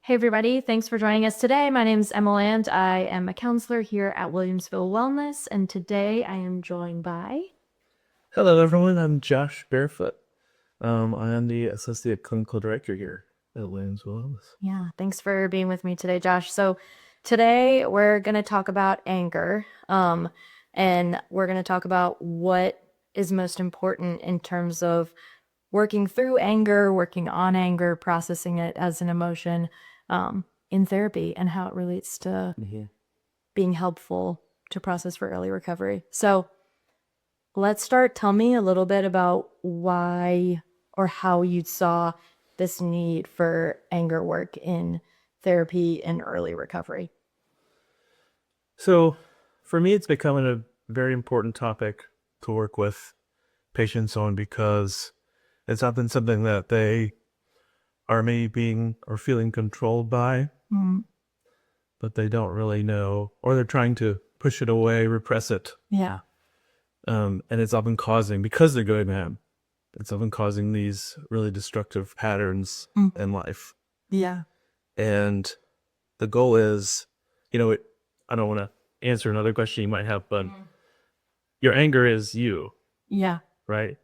Hey, everybody. Thanks for joining us today. My name is Emma and I am a counselor here at Williamsville Wellness. And today I am joined by. Hello, everyone. I'm Josh Barefoot. I am the Associate Clinical Director here at Williamsville Wellness. Yeah, thanks for being with me today, Josh. So, today we're going to talk about anger. And we're going to talk about what is most important in terms of working through anger, working on anger, processing it as an emotion in therapy, and how it relates to being helpful to process for early recovery. So, let's start. Tell me a little bit about why or how you saw this need for anger work in therapy and early recovery. So, for me, it's becoming a very important topic to work with patients on because it's often something that they are maybe being or feeling controlled by, but they don't really know, or they're trying to push it away, repress it. Yeah. And it's often causing, because they're going mad, it's often causing these really destructive patterns in life. Yeah. And the goal is, I don't want to answer another question you might have, but your anger is you, Yeah. right?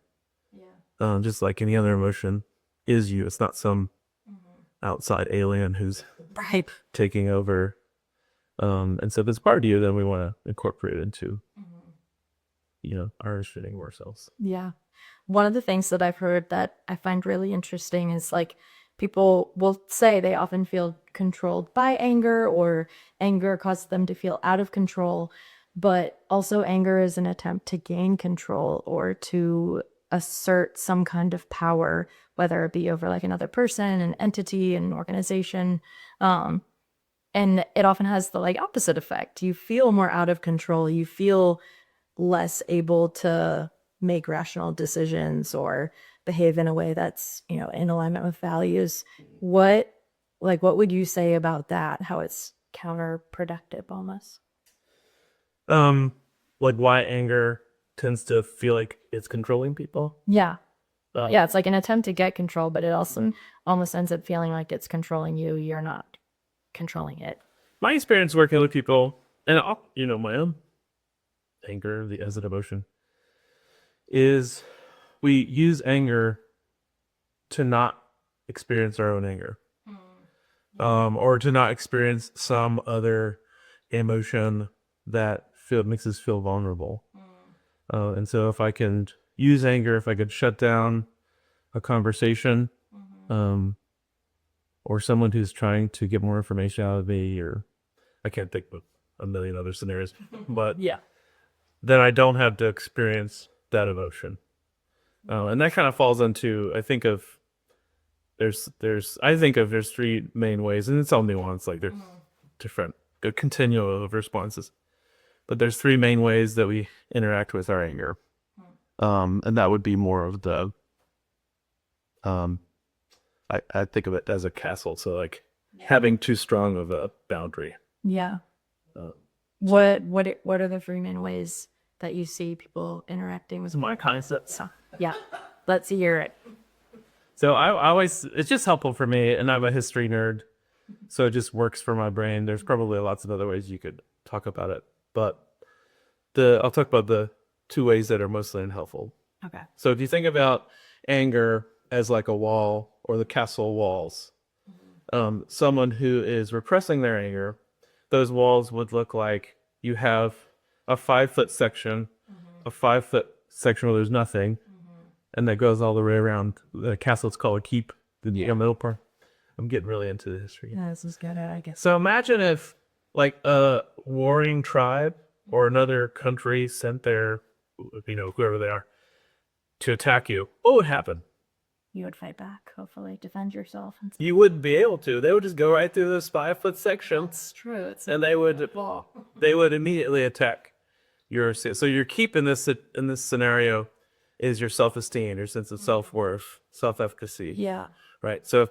Yeah. Just like any other emotion is you. It's not some outside alien who's Right. taking over. And so if it's part of you, then we want to incorporate it into, our understanding of ourselves. Yeah. One of the things that I've heard that I find really interesting is like people will say they often feel controlled by anger or anger causes them to feel out of control, but also anger is an attempt to gain control or to assert some kind of power, whether it be over like another person, an entity, an organization. And it often has the like opposite effect. You feel more out of control. You feel less able to make rational decisions or behave in a way that's, in alignment with values. What would you say about that? How it's counterproductive almost? Like why anger tends to feel like it's controlling people. Yeah. Uh, Yeah, it's like an attempt to get control, but it also almost ends up feeling like it's controlling you. You're not controlling it. my experience working with people, and my own anger, as an emotion, is we use anger to not experience our own anger, or to not experience some other emotion that makes us feel vulnerable. And so if I can use anger, if I could shut down a conversation, um, or someone who's trying to get more information out of me, or I can't think of a million other scenarios, but Yeah. then I don't have to experience that emotion. And that kind of falls into, there's three main ways, and it's all nuanced, like there's different a continuum of responses, but there's three main ways that we interact with our anger. And that would be more of the I think of it as a castle, so like having too strong of a boundary. Yeah. Uh, What are the three main ways that you see people interacting with? my concepts. Yeah. Let's hear it. So I always, it's just helpful for me, and I'm a history nerd, so it just works for my brain. There's probably lots of other ways you could talk about it, but I'll talk about the two ways that are mostly unhelpful. Okay. So if you think about anger as like a wall or the castle walls, someone who is repressing their anger, those walls would look like you have a 5 foot section, a 5 foot section where there's nothing, and that goes all the way around. The castle is called a keep, the middle part. I'm getting really into the history. Yeah, this is good, I guess. So imagine if like a warring tribe or another country sent their, whoever they are, to attack you. What would happen? You would fight back, hopefully, defend yourself. You wouldn't be able to. They would just go right through those 5 foot sections. It's true. It's And they would immediately attack your. So your keep in this scenario is your self esteem, your sense of self worth, self efficacy. yeah. Right. So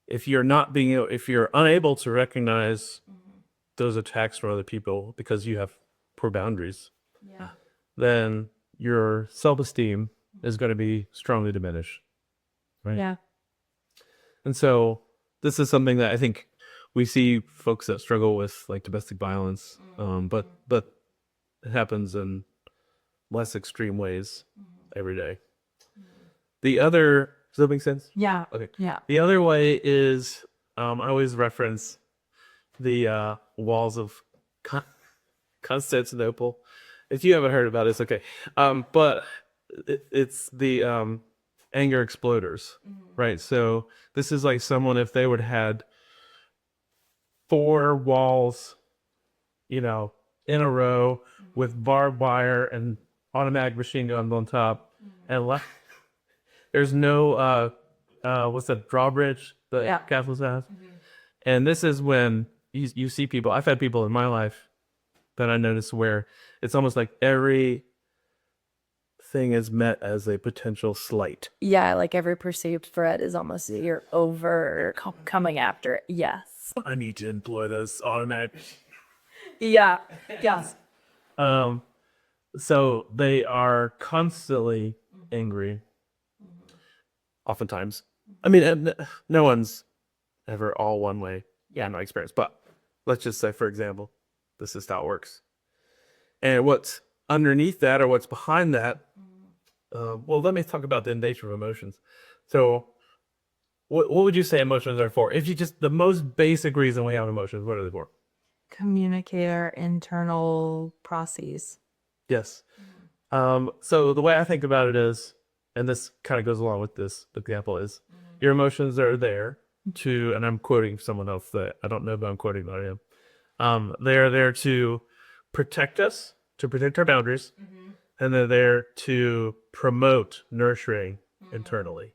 if you're unable to recognize those attacks from other people because you have poor boundaries, Yeah. then your self esteem is going to be strongly diminished. Right. Yeah. And so this is something that I think we see folks that struggle with like domestic violence, but it happens in less extreme ways every day. The other, does that make sense? Yeah. Okay. Yeah. The other way is, I always reference the walls of Constantinople. If you haven't heard about it, it's okay. But it's the anger exploders, right? So this is like someone, if they would have had 4 walls, in a row with barbed wire and automatic machine guns on top, and there's no what's that drawbridge that Yeah. Catholics have, and this is when you see people. I've had people in my life that I noticed where it's almost like every thing is met as a potential slight. Yeah, like every perceived threat is almost you're over coming after it. Yes. I need to employ those automatic. Yeah. Yes. So they are constantly angry. Oftentimes, I mean, no one's ever all one way. Yeah, in my experience. But let's just say, for example, this is how it works. And what's underneath that, or what's behind that? Well, let me talk about the nature of emotions. So, what would you say emotions are for? If you just the most basic reason we have emotions, what are they for? Communicate our internal processes. Yes. So the way I think about it is, and this kind of goes along with this example, is your emotions are there to, and I'm quoting someone else that I don't know, but I'm quoting that I am. They are there to protect us, to protect our boundaries, and they're there to promote nurturing internally,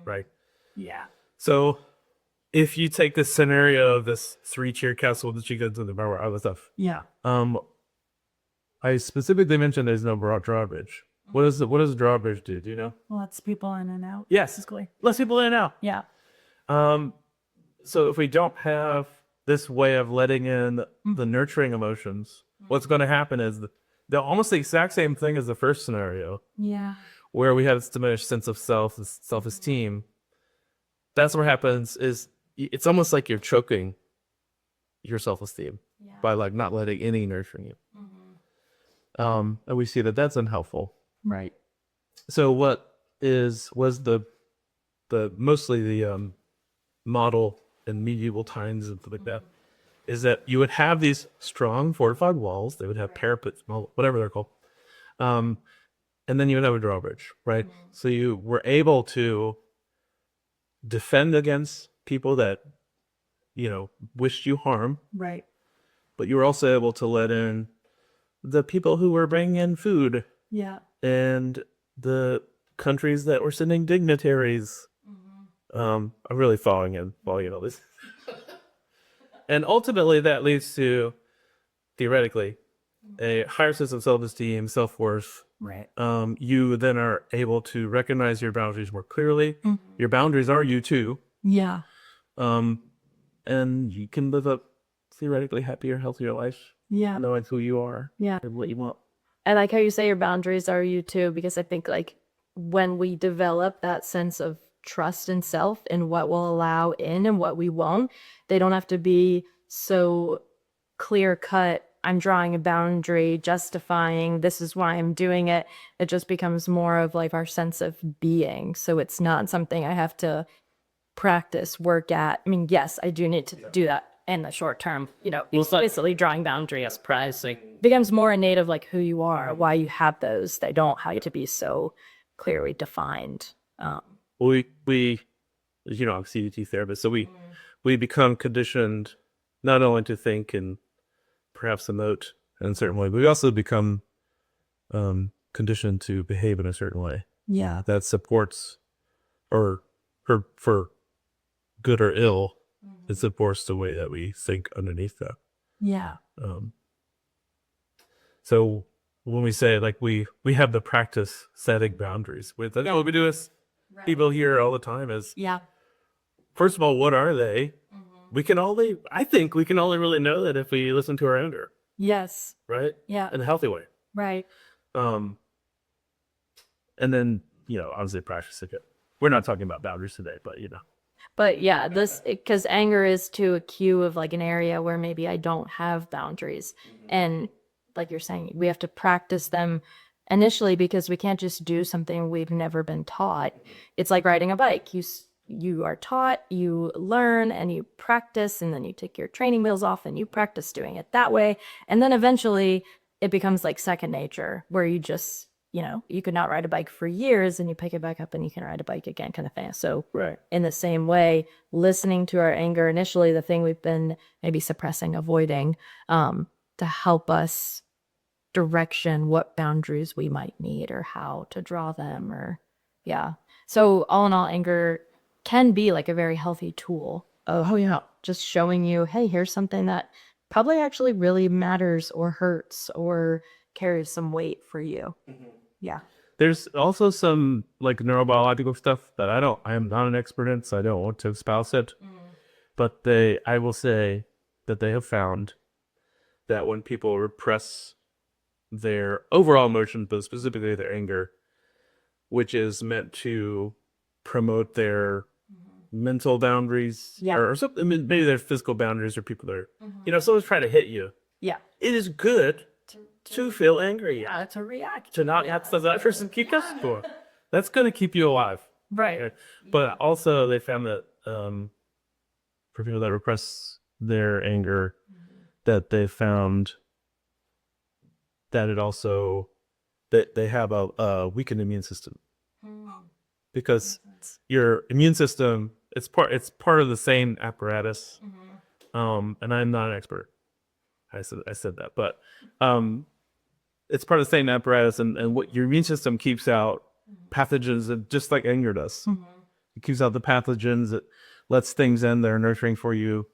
right? Yeah. So if you take this scenario of this 3-tier castle that you go to the bar, all this stuff, Yeah. I specifically mentioned there's no drawbridge. What does the drawbridge do? Do you know? Lets people in and out. Yes, Basically. less people in and out. Yeah. So if we don't have this way of letting in the nurturing emotions, what's going to happen is they're almost the exact same thing as the first scenario, Yeah. where we have this diminished sense of self-esteem. That's what happens. Is it's almost like you're choking your self-esteem by like not letting any nurturing you. And we see that that's unhelpful. Right. So what was the mostly the model in medieval times and stuff like that, is that you would have these strong fortified walls. They would have parapets, whatever they're called, and then you would have a drawbridge, right? So you were able to defend against people that wished you harm, Right. but you were also able to let in the people who were bringing in food Yeah. and the countries that were sending dignitaries. I'm really following all this. And ultimately that leads to, theoretically, a higher sense of self-esteem, self-worth. Right. You then are able to recognize your boundaries more clearly. Your boundaries are you too. Yeah. And you can live a theoretically happier, healthier life. Yeah. Knowing who you are. Yeah. And what you want. I like how you say your boundaries are you too, because I think like when we develop that sense of trust in self and what will allow in and what we won't, they don't have to be so clear cut. I'm drawing a boundary, justifying this is why I'm doing it. It just becomes more of like our sense of being. So it's not something I have to practice, work at. I mean, yes, I do need to do that in the short term. Basically drawing boundaries becomes more innate of like who you are, why you have those. They don't have to be so clearly defined. We I'm a CBT therapist, so we become conditioned not only to think and perhaps emote in a certain way, but we also become conditioned to behave in a certain way. Yeah. That supports, or for good or ill, it supports the way that we think underneath that. Yeah. So when we say like we have the practice setting boundaries with, what we do is people hear all the time is, Yeah. first of all, what are they? I think we can only really know that if we listen to our anger, Yes. right? Yeah. In a healthy way. Right. And then, obviously practice it. We're not talking about boundaries today, but But yeah, this because anger is to a cue of like an area where maybe I don't have boundaries. And like you're saying, we have to practice them initially because we can't just do something we've never been taught. It's like riding a bike. You are taught, you learn, and you practice, and then you take your training wheels off and you practice doing it that way. And then eventually it becomes like second nature where you just, you could not ride a bike for years and you pick it back up and you can ride a bike again, kind of thing. So, Right. in the same way, listening to our anger initially, the thing we've been maybe suppressing, avoiding, to help us direction what boundaries we might need or how to draw them, or yeah. So, all in all, anger can be like a very healthy tool. Oh, yeah. Just showing you, hey, here's something that probably actually really matters or hurts or carries some weight for you. Yeah. There's also some like neurobiological stuff that I am not an expert in, so I don't want to espouse it. But I will say that they have found that when people repress their overall emotions, but specifically their anger, which is meant to promote their mental boundaries, Yeah. or something, I mean, maybe their physical boundaries, or people that are, someone's trying to hit you. Yeah. It is good to feel angry, To react. to not have to that person keep us for. That's going to keep you alive. Right. But also, they found that for people that repress their anger, that they found that it also that they have a weakened immune system, because your immune system, it's part of the same apparatus. And I'm not an expert. I said that, but it's part of the same apparatus, and what your immune system keeps out pathogens, just like anger does. It keeps out the pathogens. It lets things in that are nurturing for you,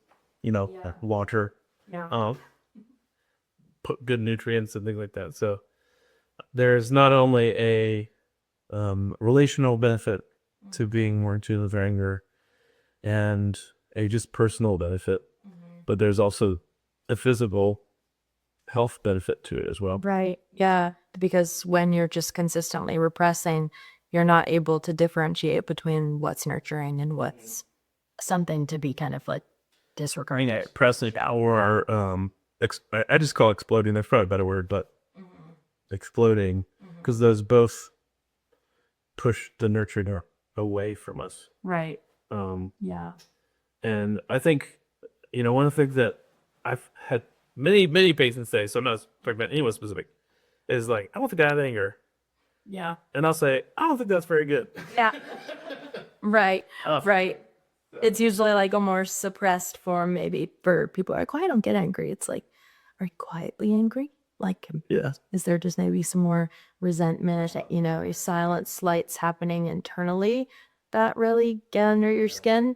water, Yeah. put good nutrients and things like that. So there's not only a relational benefit to being more in tune with anger, and a just personal benefit, but there's also a physical health benefit to it as well. Right. Yeah. Because when you're just consistently repressing, you're not able to differentiate between what's nurturing and what's something to be kind of like disregarded. Pressing or I just call exploding. That's probably a better word, but exploding, because those both push the nurturing away from us. Right. Um, Yeah. and I think, one of the things that I've had many patients say, so I'm not talking about anyone specific, is like, I don't think I have anger. Yeah. And I'll say, I don't think that's very good. Yeah. Right. Right. It's usually like a more suppressed form, maybe for people who are like, "Oh, I don't get angry." It's like, are you quietly angry? Like, Yeah. is there just maybe some more resentment, silent slights happening internally that really get under your skin?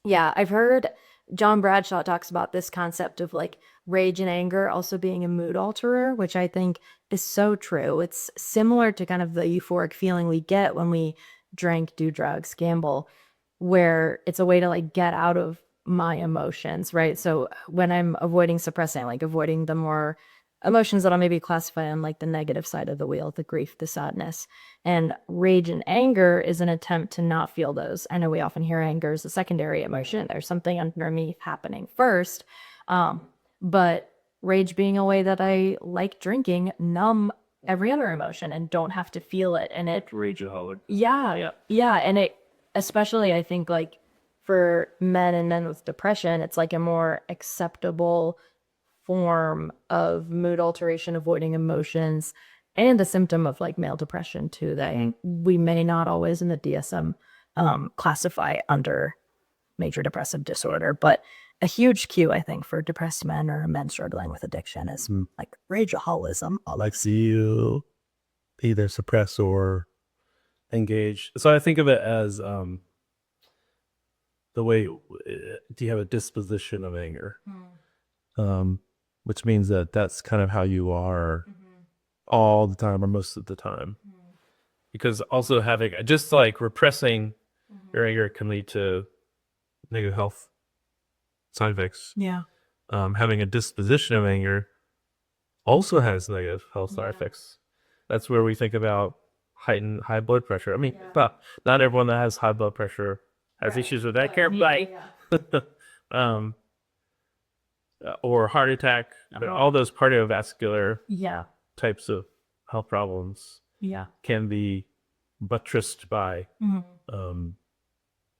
Yeah, I've heard John Bradshaw talks about this concept of like rage and anger also being a mood alterer, which I think is so true. It's similar to kind of the euphoric feeling we get when we drink, do drugs, gamble, where it's a way to like get out of my emotions, right? So when I'm avoiding suppressing, like avoiding the more emotions that I'll maybe classify on like the negative side of the wheel, the grief, the sadness. And rage and anger is an attempt to not feel those. I know we often hear anger as a secondary emotion. There's something underneath happening first. But rage being a way that I like drinking, numb every other emotion and don't have to feel it. And it, Rageaholic. yeah, yeah. And it, especially I think like for men and men with depression, it's like a more acceptable form of mood alteration, avoiding emotions, and a symptom of like male depression too, that we may not always in the DSM classify under major depressive disorder, but a huge cue I think for depressed men or men struggling with addiction is like rageaholism. I like see you either suppress or engage. So I think of it as the way, do you have a disposition of anger? Which means that that's kind of how you are all the time or most of the time. Because also having, just like repressing your anger can lead to negative health side effects. Yeah. Having a disposition of anger also has negative health side effects. That's where we think about heightened high blood pressure. I mean, but not everyone that has high blood pressure has issues with that care, bite, um, or heart attack, all those cardiovascular Yeah. types of health problems Yeah. can be buttressed by Mhm.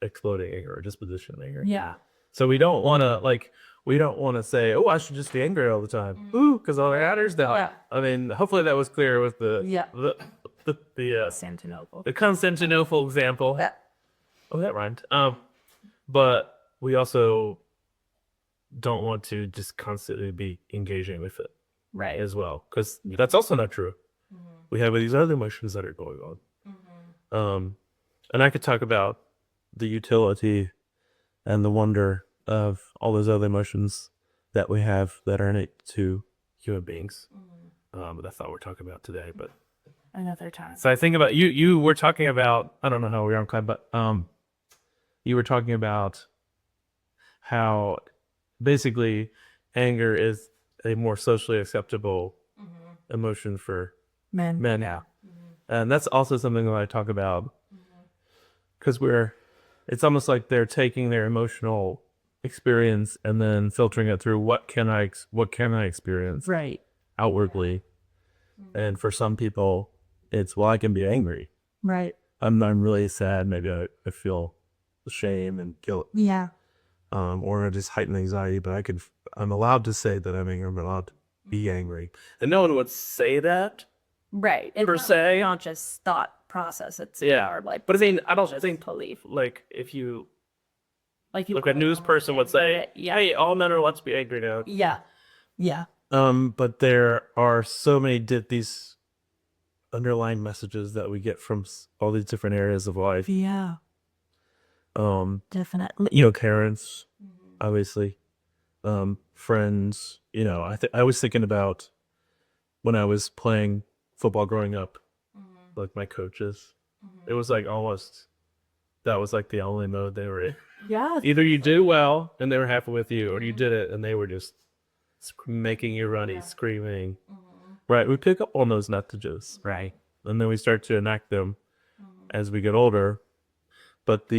exploding anger or disposition anger. Yeah. So we don't want to say, oh, I should just be angry all the time. Ooh, because all that matters now. Yeah. I mean, hopefully that was clear with Yeah. the Constantinople example. Yeah. Oh, that rhymed. But we also don't want to just constantly be engaging with it Right. as well, because that's also not true. We have these other emotions that are going on. And I could talk about the utility and the wonder of all those other emotions that we have that are innate to human beings. But that's not what we're talking about today. But Another time. so I think about you. You were talking about, I don't know how we are on time, but you were talking about how basically anger is a more socially acceptable emotion for Men. men now. And that's also something that I talk about, because it's almost like they're taking their emotional experience and then filtering it through what can I experience Right. outwardly. And for some people, it's, well, I can be angry. Right. I'm really sad. Maybe I feel shame and guilt, Yeah. or just heightened anxiety. But I'm allowed to say that I'm angry. I'm allowed to be angry. And no one would say that Right. per se. Conscious thought process. It's Yeah. like, But I mean, I don't think belief. like if you Like you look, a news person would say, Yeah. "Hey, all men are allowed to be angry now." Yeah. Yeah. But there are so many these underlying messages that we get from all these different areas of life. Yeah. Definitely. Parents, obviously, friends. I was thinking about when I was playing football growing up, like my coaches. It was like that was like the only mode they were in. Yeah. Either you do well and they were happy with you, or you did it and they were just making you runny, screaming. Right. We pick up on those messages. Right. And then we start to enact them as we get older. But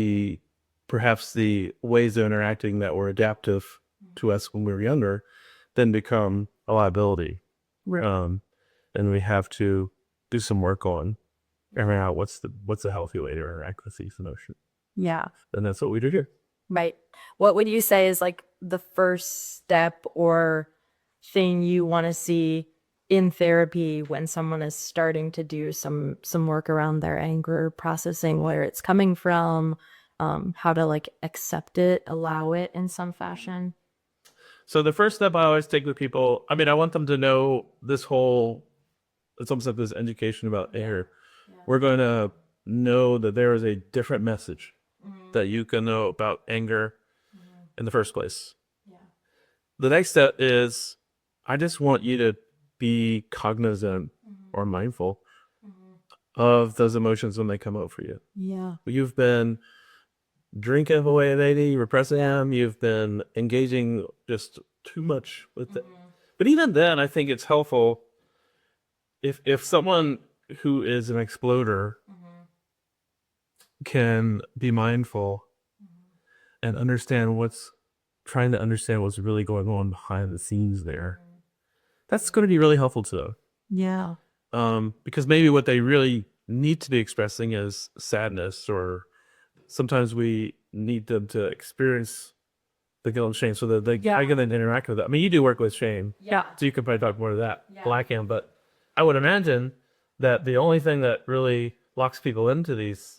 perhaps the ways of interacting that were adaptive to us when we were younger then become a liability. Right. And we have to do some work on figuring out what's the healthy way to interact with these emotions. Yeah. And that's what we do here. Right. What would you say is like the first step or thing you want to see in therapy when someone is starting to do some work around their anger processing, where it's coming from, how to like accept it, allow it in some fashion? So the first step I always take with people, I mean, I want them to know it's almost like this education about anger. We're going to know that there is a different message that you can know about anger in the first place. The next step is, I just want you to be cognizant or mindful of those emotions when they come up for you. Yeah. You've been drinking away lately, repressing them, you've been engaging just too much with it. But even then, I think it's helpful if someone who is an exploder can be mindful and trying to understand what's really going on behind the scenes there. That's going to be really helpful to them. Yeah. Because maybe what they really need to be expressing is sadness, or sometimes we need them to experience the guilt and shame so that I can then interact with it. I mean, you do work with shame. Yeah. So you can probably talk more to that. Well, I can, but I would imagine that the only thing that really locks people into these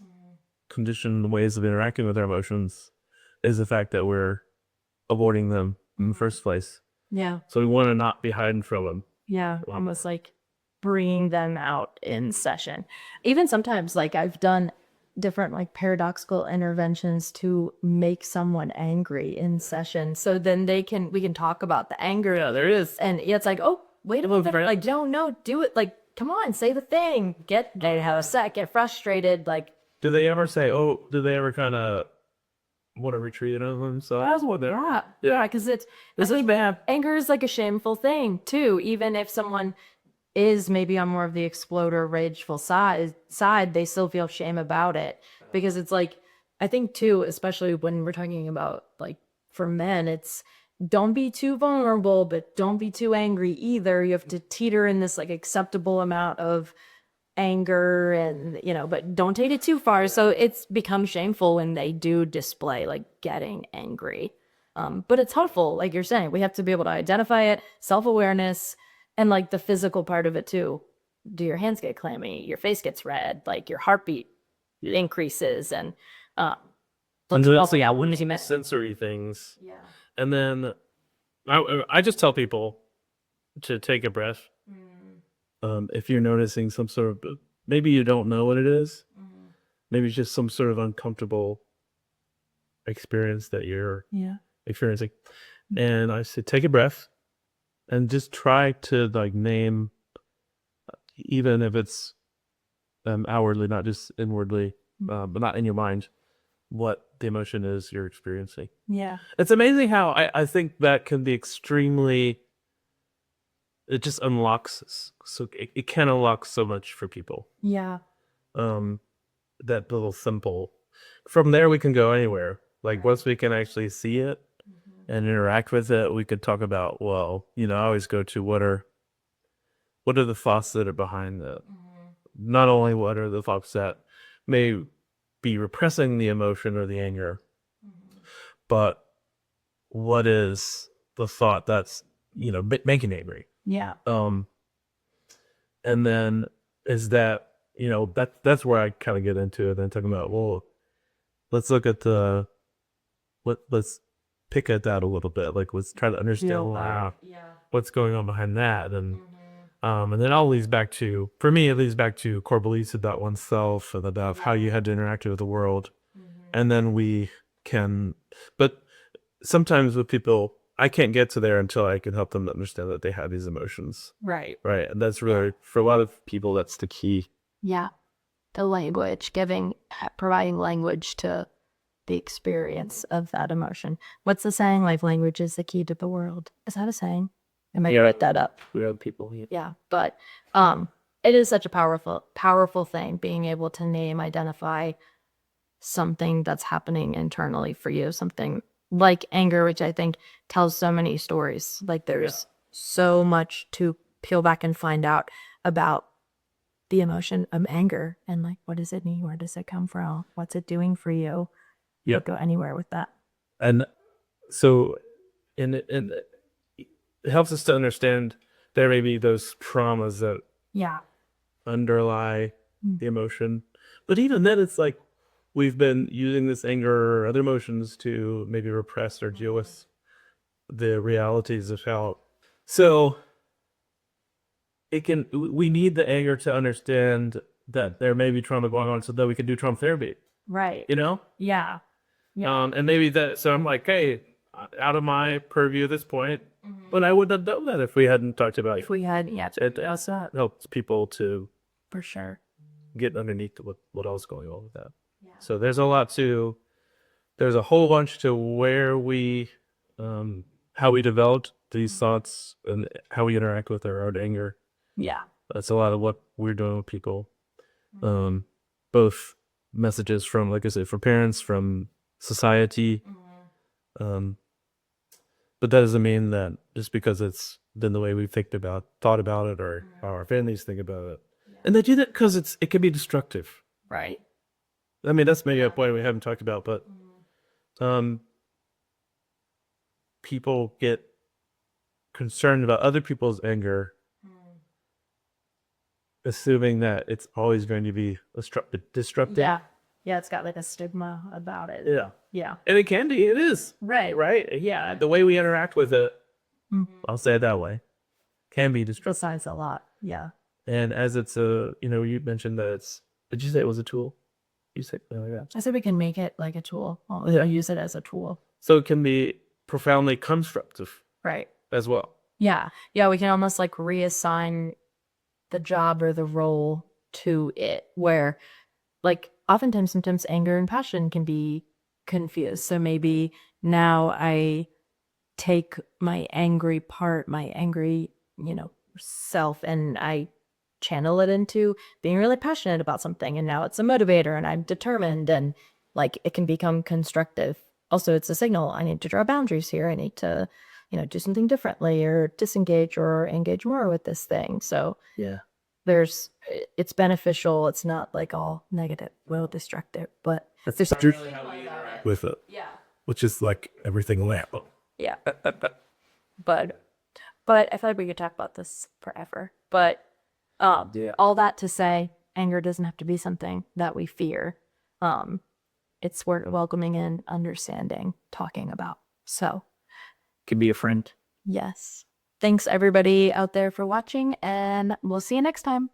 conditioned ways of interacting with their emotions is the fact that we're avoiding them in the first place. Yeah. So we want to not be hiding from them. Yeah. Almost like bringing them out in session. Even sometimes, like I've done different like paradoxical interventions to make someone angry in session, so then we can talk about the anger. Yeah, there is. And it's like, oh, wait a minute, like, no, do it, like, come on, say the thing, they have a sec, get frustrated, like. Do they ever kind of want to retreat on themselves? Yeah, because this is bad. Anger is like a shameful thing too, even if someone is maybe on more of the exploder rageful side, they still feel shame about it, because it's like, I think too, especially when we're talking about like for men, it's don't be too vulnerable, but don't be too angry either. You have to teeter in this like acceptable amount of anger and but don't take it too far. So it's become shameful when they do display like getting angry. But it's helpful, like you're saying. We have to be able to identify it, self-awareness, and like the physical part of it too. Do your hands get clammy? Your face gets red, like your heartbeat increases, and uh, And also, yeah, when you miss sensory things. yeah. And then I just tell people to take a breath. If you're noticing some sort of, maybe you don't know what it is, maybe it's just some sort of uncomfortable experience that you're experiencing. And I say, take a breath and just try to like name, even if it's outwardly, not just inwardly, but not in your mind, what the emotion is you're experiencing. Yeah. It's amazing how I think that can be extremely, it just unlocks, so it can unlock so much for people. Yeah. That little simple. From there, we can go anywhere. Like once we can actually see it and interact with it, we could talk about, well, I always go to what are the thoughts that are behind that. Not only what are the thoughts that may be repressing the emotion or the anger, but what is the thought that's making angry. Yeah. And then is that that's where I kind of get into it. Then talking about, well, let's look at let's pick at that a little bit. Like let's try to understand what's going on behind that, and then all leads back to, for me, it leads back to core beliefs about oneself and about how you had to interact with the world, and then we can. But sometimes with people, I can't get to there until I can help them understand that they have these emotions. Right. Right. And that's really, for a lot of people, that's the key. Yeah. The language, providing language to the experience of that emotion. What's the saying? Like, language is the key to the world. Is that a saying? I might write that up. We have people. Yeah. But it is such a powerful thing, being able to name, identify something that's happening internally for you, something like anger, which I think tells so many stories. Like there's so much to peel back and find out about the emotion of anger and like, what does it mean? Where does it come from? What's it doing for you? Yeah. Go anywhere with that. And so it helps us to understand there may be those traumas that underlie the emotion. But even then, it's like we've been using this anger or other emotions to maybe repress or deal with the realities of how. So we need the anger to understand that there may be trauma going on so that we can do trauma therapy. Right. Yeah. And maybe so I'm like, hey, out of my purview at this point, but I wouldn't have done that if we hadn't talked about it. If we had, It helps people to for sure get underneath what else is going on with that. Yeah. So there's a whole bunch to where we, how we developed these thoughts and how we interact with our own anger. Yeah. That's a lot of what we're doing with people. Both messages from, like I said, from parents, from society. But that doesn't mean that just because it's been the way we've thought about it, or how our families think about it. And they do that because it can be destructive. Right. I mean, that's maybe a point we haven't talked about, but people get concerned about other people's anger, assuming that it's always going to be destructive. Yeah. Yeah, it's got like a stigma about it. Yeah. Yeah. And it can be. It is. Right? Yeah. The way we interact with it, I'll say it that way, can be destructive. Besides a lot. Yeah. And as it's you mentioned that did you say it was a tool? You said something like that. I said we can make it like a tool. I'll use it as a tool. So it can be profoundly constructive. Right. As well. Yeah. Yeah, we can almost like reassign the job or the role to it, where like oftentimes sometimes anger and passion can be confused. So maybe now I take my angry part, my angry, self, and I channel it into being really passionate about something, and now it's a motivator and I'm determined, and like it can become constructive. Also, it's a signal. I need to draw boundaries here. I need to, do something differently or disengage or engage more with this thing. So Yeah. it's beneficial. It's not like all negative, well, destructive, but That's there's with it, yeah, which is like everything will happen. yeah. But I feel like we could talk about this forever. But Yeah. all that to say, anger doesn't have to be something that we fear. It's worth welcoming in, understanding, talking about. So, Can be a friend. yes. Thanks everybody out there for watching, and we'll see you next time.